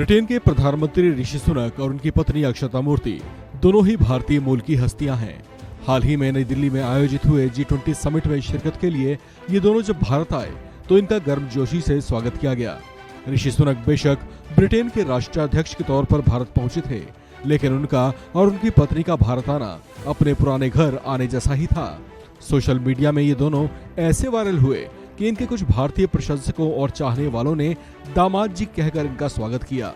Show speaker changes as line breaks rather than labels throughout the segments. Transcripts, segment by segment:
Britain के प्रधानमंत्री ऋषि सुनक और उनकी पत्नी अक्षता मूर्ति दोनों ही भारतीय मूल की हस्तियां हैं। हाल ही में नई दिल्ली में आयोजित हुए G20 समिट में शिरकत के लिए ये दोनों जब भारत आए तो इनका गर्मजोशी से स्वागत किया गया। ऋषि सुनक बेशक ब्रिटेन के राष्ट्राध्यक्ष के तौर पर भारत पहुंचे थे, लेकिन उनका और उनकी पत्नी का भारत आना अपने पुराने घर आने जैसा ही था। सोशल मीडिया में ये दोनों ऐसे वायरल हुए कि इनके कुछ भारतीय प्रशंसकों और चाहने वालों ने दामाद जी कहकर इनका स्वागत किया।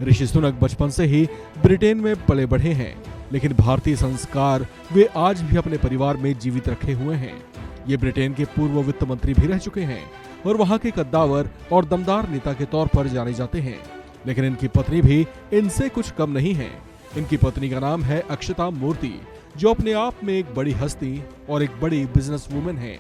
ऋषि सुनक बचपन से ही ब्रिटेन में पले बढ़े हैं, लेकिन भारतीय संस्कार वे आज भी अपने परिवार में जीवित रखे हुए हैं। ये ब्रिटेन के पूर्व वित्त मंत्री भी रह चुके हैं और वहां के कद्दावर और दमदार नेता के तौर पर जाने जाते हैं। लेकिन इनकी पत्नी भी इनसे कुछ कम नहीं है। इनकी पत्नी का नाम है अक्षता मूर्ति, जो अपने आप में एक बड़ी हस्ती और एक बड़ी बिजनेस वुमेन है।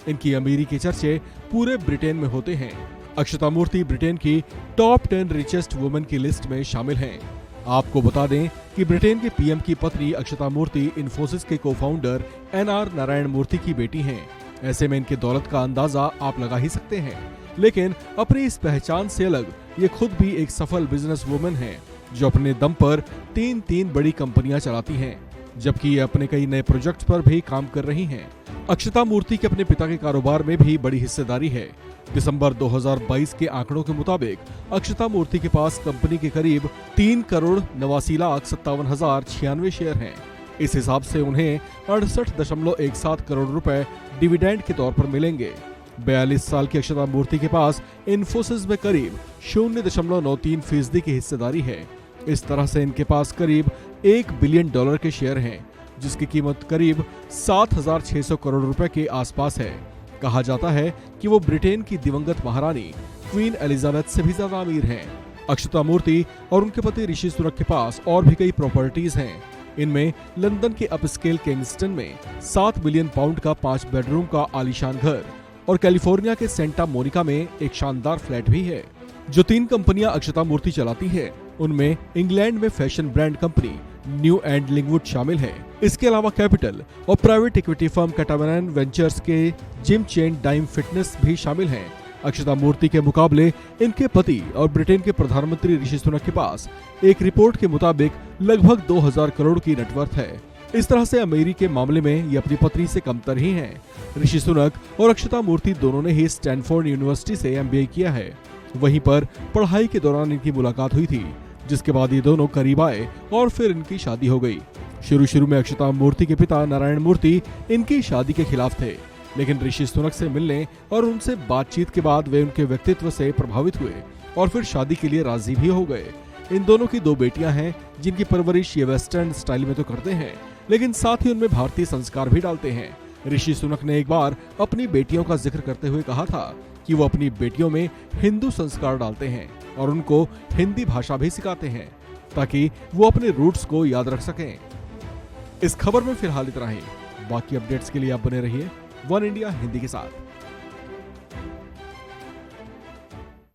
इनकी अमीरी के चर्चे पूरे ब्रिटेन में होते हैं। अक्षता मूर्ति ब्रिटेन की टॉप 10 रिचेस्ट वुमेन की लिस्ट में शामिल हैं। आपको बता दें कि ब्रिटेन के पीएम की पत्नी अक्षता मूर्ति इन्फोसिस के को-फाउंडर NR नारायण मूर्ति की बेटी हैं। ऐसे में इनकी दौलत का अंदाजा आप लगा ही सकते हैं। लेकिन अपनी इस पहचान से अलग ये खुद भी एक सफल बिजनेस वुमेन है, जो अपने दम पर तीन बड़ी कंपनियां चलाती हैं, जबकि ये अपने कई नए प्रोजेक्ट पर भी काम कर रही हैं। अक्षता मूर्ति के अपने पिता के कारोबार में भी बड़ी हिस्सेदारी है। दिसंबर 2022 के आंकड़ों के मुताबिक अक्षता मूर्ति के पास कंपनी के करीब 3,89,57,096 शेयर हैं। इस हिसाब से उन्हें 68.17 करोड़ रुपए डिविडेंड के तौर पर मिलेंगे। 42 साल की अक्षता मूर्ति के पास इन्फोसिस में करीब 0.93% की हिस्सेदारी है। इस तरह से इनके पास करीब $1 बिलियन के शेयर हैं, जिसकी कीमत करीब 7,600 करोड़ रुपए के आसपास है। कहा जाता है कि वो ब्रिटेन की दिवंगत महारानी क्वीन एलिजाबेथ से भी ज्यादा अमीर हैं। अक्षता मूर्ति और उनके पति ऋषि सुनक के पास और भी कई प्रॉपर्टीज हैं। इनमें लंदन के अपस्केल किंगस्टन में 7 बिलियन पाउंड का 5 बेडरूम का आलीशान घर और कैलिफोर्निया के सेंटा मोनिका में एक शानदार फ्लैट भी है। जो 3 कंपनियां अक्षता मूर्ति चलाती है, उनमें इंग्लैंड में fashion brand company New and Lingwood शामिल है। इसके अलावा कैपिटल और private equity firm Catamaran Ventures के जिम चेन डाइम फिटनेस भी शामिल हैं। अक्षता मूर्ति के मुकाबले इनके पति और ब्रिटेन के प्रधानमंत्री ऋषि सुनक के पास एक रिपोर्ट के मुताबिक लगभग 2000 करोड़ की नेटवर्थ है। इस तरह से अमीरी के मामले में ये अपनी पत्नी से कमतर ही हैं। ऋषि सुनक और अक्षता मूर्ति दोनों ने ही स्टैनफोर्ड यूनिवर्सिटी से MBA किया है। वहीं पर पढ़ाई के दौरान इनकी मुलाकात हुई थी, जिसके बाद ये दोनों करीब आए और फिर इनकी शादी हो गई। शुरू में अक्षता मूर्ति के पिता नारायण मूर्ति इनकी शादी के खिलाफ थे, लेकिन ऋषि सुनक से मिलने और उनसे बातचीत के बाद वे उनके व्यक्तित्व से प्रभावित हुए और फिर शादी के लिए राजी भी हो गए। इन दोनों की 2 बेटियां हैं, जिनकी परवरिश ये वेस्टर्न स्टाइल में तो करते हैं, लेकिन साथ ही उनमें भारतीय संस्कार भी डालते हैं। ऋषि सुनक ने एक बार अपनी बेटियों का जिक्र करते हुए कहा था कि वो अपनी बेटियों में हिंदू संस्कार डालते हैं और उनको हिंदी भाषा भी सिखाते हैं, ताकि वो अपने रूट्स को याद रख सकें। इस खबर में फिलहाल इतना ही। बाकी अपडेट्स के लिए आप बने रहिए वन इंडिया हिंदी के साथ।